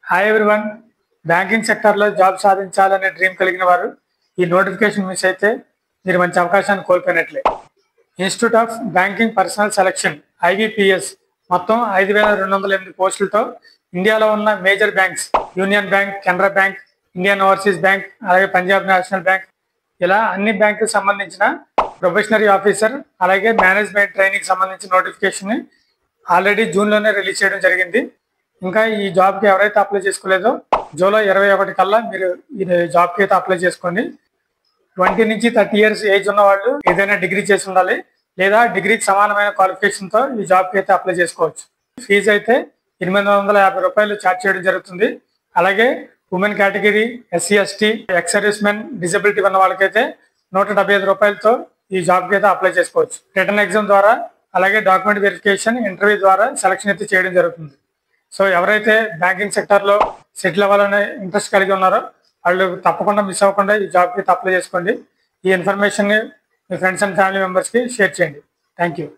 Hi everyone. Banking సెక్టార్లో job సాధించాలనే dream కలిగిన వారు ఈ నోటిఫికేషన్ మిస్ అయితే మీరు మంచి అవకాశాన్ని కోల్పోయినట్లే. Institute of banking personnel selection IBPS మొత్తం 5208 పోస్టులతో ఇండియాలో ఉన్న major banks union bank, Canara bank, Indian overseas bank, అలాగే పంజాబ్ నేషనల్ బ్యాంక్, ఇలా అన్ని బ్యాంకులకు సంబంధించిన ప్రొఫెషనరీ ఆఫీసర్ అలాగే మేనేజ్మెంట్ ట్రైనింగ్ సంబంధించిన నోటిఫికేషన్ ఆల్రెడీ జూన్లోనే రిలీజ్ చేయడం జరిగింది. ఇంకా ఈ జాబ్కి ఎవరైతే అప్లై చేసుకోలేదో జూలై 21 కల్లా మీరు ఈ జాబ్కి అయితే అప్లై చేసుకోండి. 20 నుంచి 30 ఇయర్స్ ఏజ్ ఉన్న వాళ్ళు ఏదైనా డిగ్రీ చేసి ఉండాలి, లేదా డిగ్రీకి సమానమైన క్వాలిఫికేషన్తో ఈ జాబ్కి అయితే అప్లై చేసుకోవచ్చు. ఫీజు అయితే 850 రూపాయలు ఛార్జ్ చేయడం జరుగుతుంది. అలాగే women category, SC ST, ex service men, disability ఉన్న వాళ్ళకైతే 175 రూపాయలతో ఈ జాబ్కి అయితే అప్లై చేసుకోవచ్చు. రిటర్న్ ఎగ్జామ్ ద్వారా అలాగే డాక్యుమెంట్ వెరిఫికేషన్, ఇంటర్వ్యూ ద్వారా సెలక్షన్ అయితే చేయడం జరుగుతుంది. సో ఎవరైతే బ్యాంకింగ్ సెక్టార్లో సెటిల్ అవ్వాలనే ఇంట్రెస్ట్ కలిగి ఉన్నారో వాళ్ళు తప్పకుండా మిస్ అవ్వకుండా ఈ జాబ్కి అప్లై చేసుకోండి. ఈ ఇన్ఫర్మేషన్ని మీ ఫ్రెండ్స్ అండ్ ఫ్యామిలీ మెంబర్స్కి షేర్ చేయండి. Thank you.